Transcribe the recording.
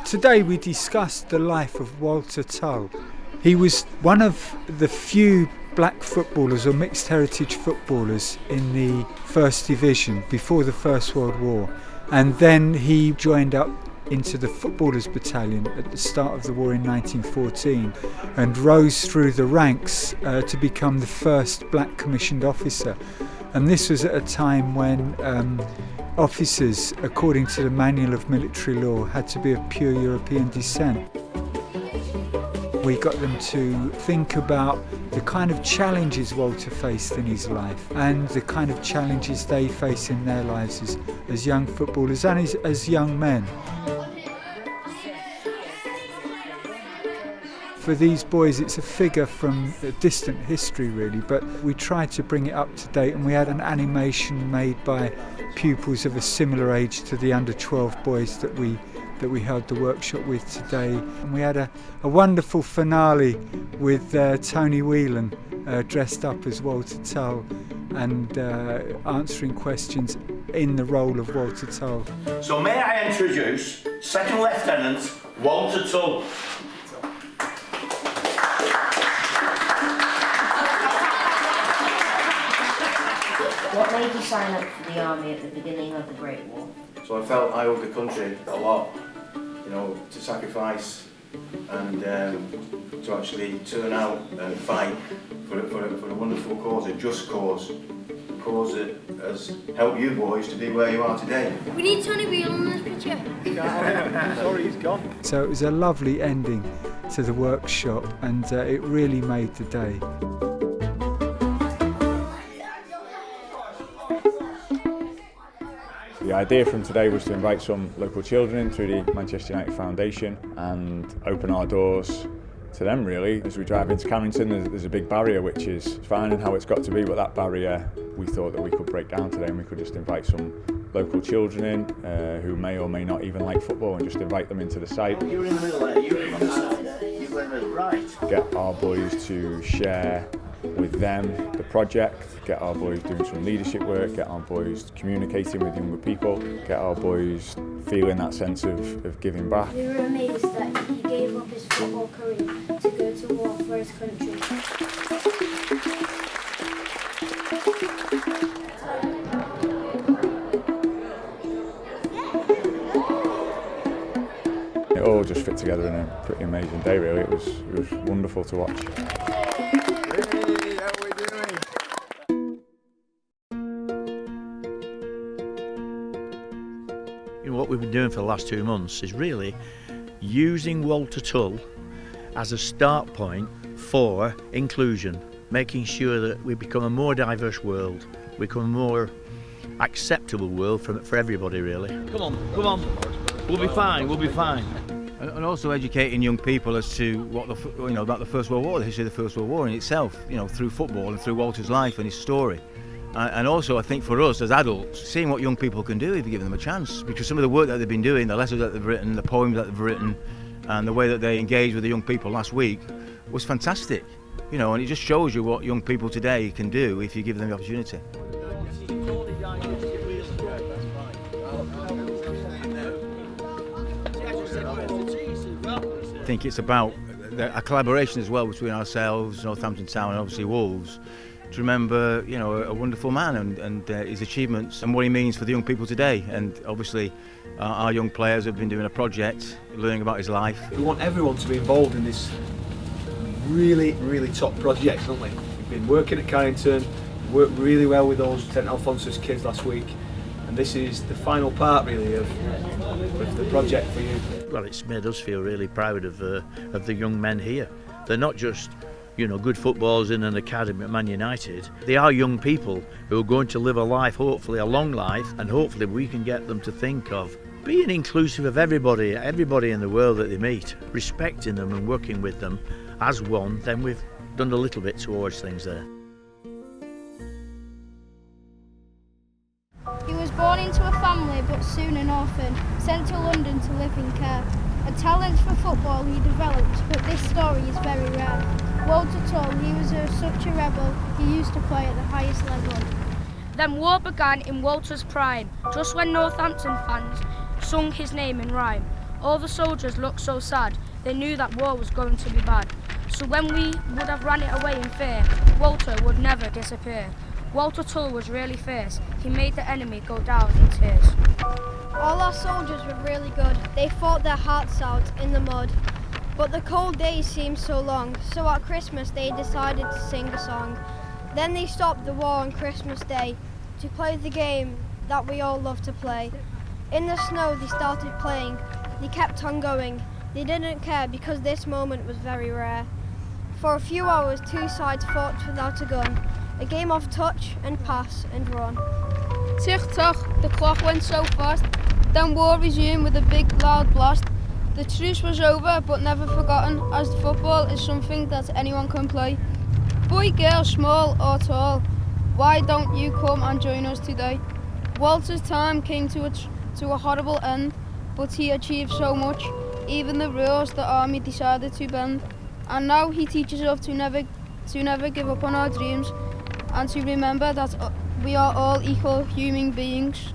Today we discussed the life of Walter Tull. He was one of the few black footballers or mixed heritage footballers in the First Division before the First World War, and then he joined up into the Footballers Battalion at the start of the war in 1914 and rose through the ranks to become the first black commissioned officer. And this was at a time when officers, according to the Manual of Military Law, had to be of pure European descent. We got them to think about the kind of challenges Walter faced in his life and the kind of challenges they face in their lives as young footballers and as young men. For these boys, it's a figure from a distant history, really, but we tried to bring it up to date, and we had an animation made by pupils of a similar age to the under-12 boys that we held the workshop with today. And we had a wonderful finale with Tony Whelan dressed up as Walter Tull and answering questions in the role of Walter Tull. So may I introduce Second Lieutenant Walter Tull. What made you sign up for the army at the beginning of the Great War? So I felt I owed the country a lot, you know, to sacrifice and to actually turn out and fight for a wonderful cause, a just cause, a cause that has helped you boys to be where you are today. We need Tony Whelan in this picture. Sorry, he's gone. So it was a lovely ending to the workshop, and it really made the day. The idea from today was to invite some local children in through the Manchester United Foundation and open our doors to them, really. As we drive into Carrington, there's a big barrier which is fine and how it's got to be, but that barrier we thought that we could break down today, and we could just invite some local children in who may or may not even like football, and just invite them into the site. You're in the middle there, you're on the side there, you're in the middle, right. Get our boys to share with them the project, get our boys doing some leadership work, get our boys communicating with younger people, get our boys feeling that sense of giving back. We were amazed that he gave up his football career to go to war for his country. It all just fit together in a pretty amazing day, really. It was wonderful to watch. What we've been doing for the last 2 months is really using Walter Tull as a start point for inclusion, making sure that we become a more diverse world, become a more acceptable world for everybody, really. Come on, we'll be fine. And also educating young people as to what about the First World War, the history of the First World War in itself, through football and through Walter's life and his story. And also, I think for us as adults, seeing what young people can do if you give them a chance, because some of the work that they've been doing, the letters that they've written, the poems that they've written, and the way that they engaged with the young people last week was fantastic. And it just shows you what young people today can do if you give them the opportunity. I think it's about a collaboration as well between ourselves, Northampton Town, and obviously Wolves, to remember, a wonderful man and his achievements and what he means for the young people today. And obviously, our young players have been doing a project, learning about his life. We want everyone to be involved in this really, really top project, don't we? We've been working at Carrington, worked really well with those St Alphonsus kids last week, and this is the final part, really, of the project for you. Well, it's made us feel really proud of the young men here. They're not just good footballers in an academy at Man United. They are young people who are going to live a life, hopefully a long life, and hopefully we can get them to think of being inclusive of everybody in the world that they meet, respecting them and working with them as one. Then we've done a little bit towards things there. He was born into a family but soon an orphan, sent to London to live in care. A talent for football he developed, but this story is very rare. Walter Tull, he was such a rebel, he used to play at the highest level. Then war began in Walter's prime, just when Northampton fans sung his name in rhyme. All the soldiers looked so sad, they knew that war was going to be bad. So when we would have ran it away in fear, Walter would never disappear. Walter Tull was really fierce, he made the enemy go down in tears. All our soldiers were really good, they fought their hearts out in the mud. But the cold days seemed so long, so at Christmas they decided to sing a song. Then they stopped the war on Christmas Day to play the game that we all love to play. In the snow they started playing, they kept on going. They didn't care because this moment was very rare. For a few hours, two sides fought without a gun, a game of touch and pass and run. Tick-tock, the clock went so fast, then war resumed with a big loud blast. The truce was over but never forgotten, as football is something that anyone can play. Boy, girl, small or tall, why don't you come and join us today? Walter's time came to a horrible end, but he achieved so much, even the rules the army decided to bend. And now he teaches us to never give up on our dreams, and to remember that we are all equal human beings.